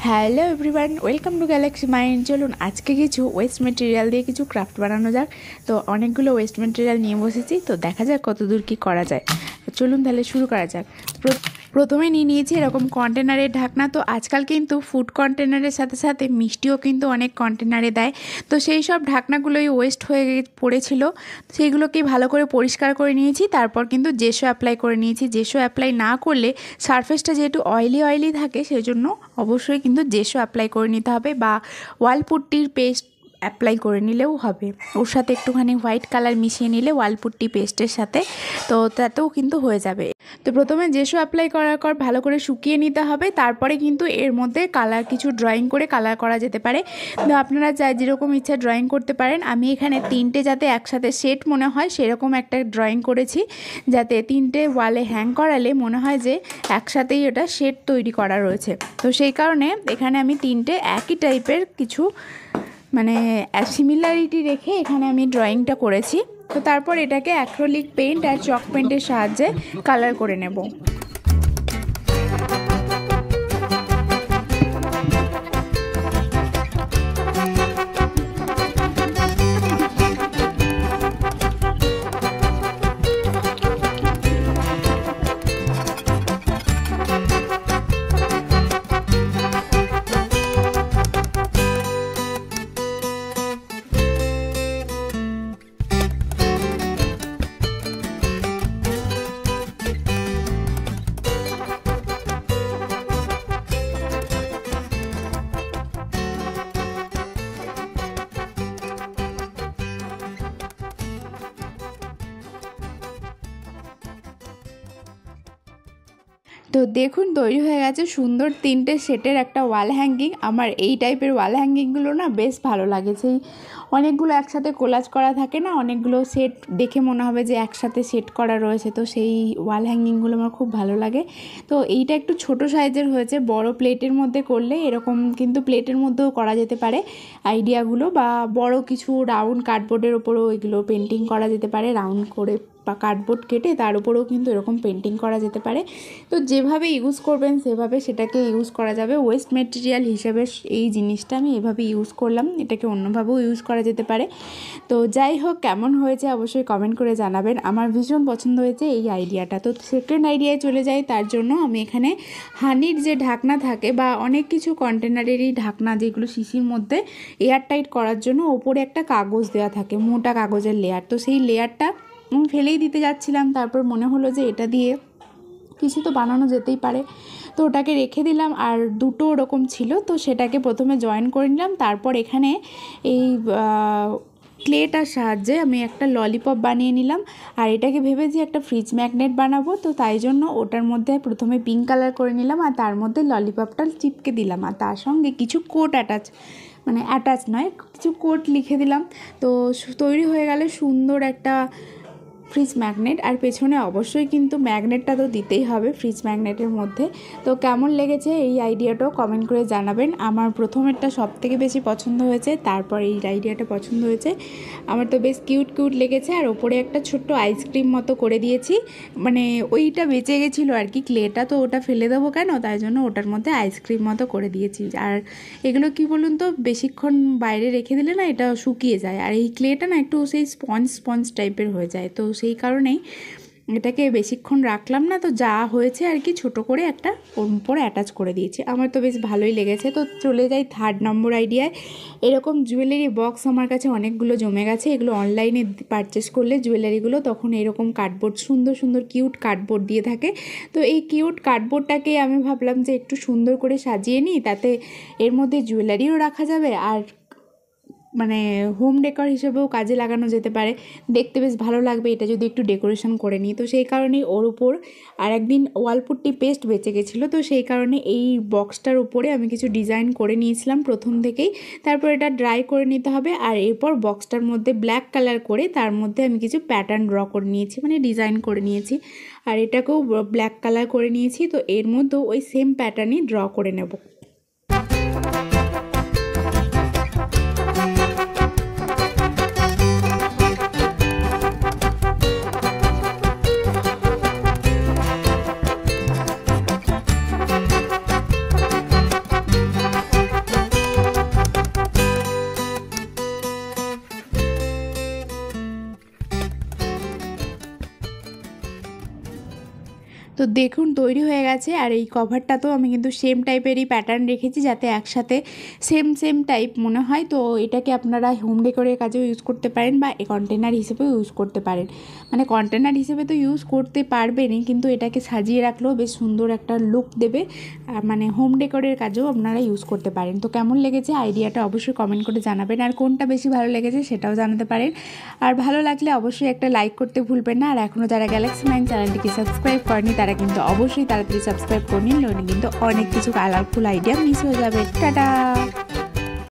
Hello everyone, welcome to Galaxy mind. চলুন আজকে কিছু ওয়েস্ট মেটেরিয়াল দিয়ে কিছু ক্রাফট বানানো যাক। তো অনেকগুলো ওয়েস্ট মেটেরিয়াল নিয়ে বসেছি, তো দেখা যাক কত দূর কী করা যায়। তো চলুন তাহলে শুরু করা যাক। প্রথমে নিয়ে নিয়েছি এরকম কন্টেনারের ঢাকনা। তো আজকাল কিন্তু ফুড কন্টেনারের সাথে সাথে মিষ্টিও কিন্তু অনেক কন্টেনারে দেয়। তো সেই সব ঢাকনাগুলোই ওয়েস্ট হয়ে পড়েছিল, সেইগুলোকেই ভালো করে পরিষ্কার করে নিয়েছি। তারপর কিন্তু জেসো অ্যাপ্লাই করে নিয়েছি। জেসো অ্যাপ্লাই না করলে সারফেসটা যেহেতু অয়েলি থাকে, সেই জন্য অবশ্যই কিন্তু জেসো অ্যাপ্লাই করে নিতে হবে, বা ওয়াল পুট্টির পেস্ট অ্যাপ্লাই করে নিলেও হবে। ওর সাথে একটুখানি হোয়াইট কালার মিশিয়ে নিলে ওয়াল পুট্টি পেস্টের সাথে, তো তাতেও কিন্তু হয়ে যাবে। তো প্রথমে জেসো অ্যাপ্লাই করার পর ভালো করে শুকিয়ে নিতে হবে। তারপরে কিন্তু এর মধ্যে কালার কিছু ড্রয়িং করে কালার করা যেতে পারে। তো আপনারা যেরকম ইচ্ছা ড্রয়িং করতে পারেন। আমি এখানে তিনটে যাতে একসাথে সেট মনে হয় সেরকম একটা ড্রয়িং করেছি, যাতে তিনটে ওয়ালে হ্যাং করালে মনে হয় যে একসাথেই ওটা সেট তৈরি করা রয়েছে। তো সেই কারণে এখানে আমি তিনটে একই টাইপের কিছু মানে সিমিলারিটি রেখে এখানে আমি ড্রয়িংটা করেছি। তো তারপর এটাকে অ্যাক্রিলিক পেইন্ট আর চক পেইন্টের সাহায্যে কালার করে নেব। তো দেখুন তৈরি হয়ে গেছে সুন্দর তিনটে সেটের একটা ওয়াল হ্যাঙ্গিং। আমার এই টাইপের ওয়াল হ্যাঙ্গিংগুলো না বেশ ভালো লাগে। সেই অনেকগুলো একসাথে কোলাজ করা থাকে না, অনেকগুলো সেট দেখে মনে হবে যে একসাথে সেট করা রয়েছে। তো সেই ওয়াল হ্যাঙ্গিংগুলো আমার খুব ভালো লাগে। তো এইটা একটু ছোট সাইজের হয়েছে, বড় প্লেটের মধ্যে করলে এরকম কিন্তু প্লেটের মধ্যেও করা যেতে পারে আইডিয়াগুলো, বা বড় কিছু রাউন্ড কার্ডবোর্ডের ওপরেও এগুলো পেন্টিং করা যেতে পারে। রাউন্ড করে বা কার্ডবোর্ড কেটে তার উপরেও কিন্তু এরকম পেন্টিং করা যেতে পারে। তো যেভাবে ইউজ করবেন সেভাবে সেটাকে ইউজ করা যাবে। ওয়েস্ট মেটেরিয়াল হিসেবে এই জিনিসটা আমি এভাবে ইউজ করলাম, এটাকে অন্যভাবেও ইউজ করা যেতে পারে। তো যাই হোক, কেমন হয়েছে অবশ্যই কমেন্ট করে জানাবেন। আমার ভীষণ পছন্দ হয়েছে এই আইডিয়াটা। তো সেকেন্ড আইডিয়ায় চলে যাই। তার জন্য আমি এখানে হানির যে ঢাকনা থাকে বা অনেক কিছু কন্টেনারেরই ঢাকনা যেগুলো শিশির মধ্যে এয়ার টাইট করার জন্য ওপরে একটা কাগজ দেওয়া থাকে, মোটা কাগজের লেয়ার। তো সেই লেয়ারটা ফেলেই দিতে যাচ্ছিলাম, তারপর মনে হলো যে এটা দিয়ে কিছু তো বানানো যেতেই পারে। তো ওটাকে রেখে দিলাম। আর দুটো ওরকম ছিল, তো সেটাকে প্রথমে জয়েন করে নিলাম। তারপর এখানে এই ক্লেটার সাহায্যে আমি একটা ললিপপ বানিয়ে নিলাম। আর এটাকে ভেবেছি একটা ফ্রিজ ম্যাগনেট বানাবো। তো তাই জন্য ওটার মধ্যে প্রথমে পিঙ্ক কালার করে নিলাম, আর তার মধ্যে ললিপপটা চিপকে দিলাম, আর তার সঙ্গে কিছু কোট অ্যাটাচ নয়, কিছু কোট লিখে দিলাম। তো তৈরি হয়ে গেলে সুন্দর একটা ফ্রিজ ম্যাগনেট। আর পেছনে অবশ্যই কিন্তু ম্যাগনেটটা তো দিতেই হবে ফ্রিজ ম্যাগনেটের মধ্যে। তো কেমন লেগেছে এই আইডিয়াটাও কমেন্ট করে জানাবেন। আমার প্রথমেরটা সবথেকে বেশি পছন্দ হয়েছে, তারপর এই আইডিয়াটা পছন্দ হয়েছে। আমার তো বেশ কিউট লেগেছে। আর ওপরে একটা ছোট্ট আইসক্রিম মতো করে দিয়েছি, মানে ওইটা বেঁচে গেছিলো আর কি ক্লেটা, তো ওটা ফেলে দেবো কেন, তাই জন্য ওটার মধ্যে আইসক্রিম মতো করে দিয়েছি। আর এগুলো কি বলুন তো, বেশিক্ষণ বাইরে রেখে দিলে না এটা শুকিয়ে যায়, আর এই ক্লেটা না একটু সেই স্পঞ্জ টাইপের হয়ে যায়। তো সেই কারণেই এটাকে বেশিক্ষণ রাখলাম না। তো যা হয়েছে আর কি, ছোট করে একটা ওর উপরে অ্যাটাচ করে দিয়েছি। আমার তো বেশ ভালোই লেগেছে। তো চলে যাই থার্ড নম্বর আইডিয়ায়। এরকম জুয়েলারি বক্স আমার কাছে অনেকগুলো জমে গেছে। এগুলো অনলাইনে পারচেস করলে জুয়েলারিগুলো তখন এরকম কার্ডবোর্ড সুন্দর কিউট কার্ডবোর্ড দিয়ে থাকে। তো এই কিউট কার্ডবোর্ডটাকে আমি ভাবলাম যে একটু সুন্দর করে সাজিয়ে নিই, তাতে এর মধ্যে জুয়েলারিও রাখা যাবে, আর মানে হোম ডেকর হিসেবেও কাজে লাগানো যেতে পারে। দেখতে বেশ ভালো লাগবে এটা যদি একটু ডেকোরেশন করে নিই। তো সেই কারণেই ওর উপর আর একদিন ওয়ালপুট্টি পেস্ট বেঁচে গেছিলো, তো সেই কারণে এই বক্সটার উপরে আমি কিছু ডিজাইন করে নিয়েছিলাম প্রথম থেকেই। তারপর এটা ড্রাই করে নিতে হবে। আর এরপর বক্সটার মধ্যে ব্ল্যাক কালার করে তার মধ্যে আমি কিছু প্যাটার্ন ড্র করে নিয়েছি, মানে ডিজাইন করে নিয়েছি। আর এটাকেও ব্ল্যাক কালার করে নিয়েছি। তো এর মধ্যেও ওই সেম প্যাটার্নই ড্র করে নেব। তো দেখুন তৈরি হয়ে গেছে। আর এই কভারটাতেও আমি কিন্তু সেম টাইপেরই প্যাটার্ন রেখেছি যাতে একসাথে সেম টাইপ মনে হয়। তো এটাকে আপনারা হোম ডেকোরের কাজেও ইউজ করতে পারেন বা কন্টেনার হিসেবেও ইউজ করতে পারেন। মানে কন্টেনার হিসেবে তো ইউজ করতে পারবেনই, কিন্তু এটাকে সাজিয়ে রাখলেও বেশ সুন্দর একটা লুক দেবে। মানে হোম ডেকোরের কাজেও আপনারা ইউজ করতে পারেন। তো কেমন লেগেছে আইডিয়াটা অবশ্যই কমেন্ট করে জানাবেন, আর কোনটা বেশি ভালো লেগেছে সেটাও জানাতে পারেন। আর ভালো লাগলে অবশ্যই একটা লাইক করতে ভুলবেন না। আর এখনও যারা গ্যালাক্সি মাইন্ড চ্যানেলটিকে সাবস্ক্রাইব করেনি তারা কিন্তু অবশ্যই তাড়াতাড়ি সাবস্ক্রাইব করে নিন, নইলে কিন্তু অনেক কিছু কালারফুল আইডিয়া মিস হয়ে যাবে। টাটা।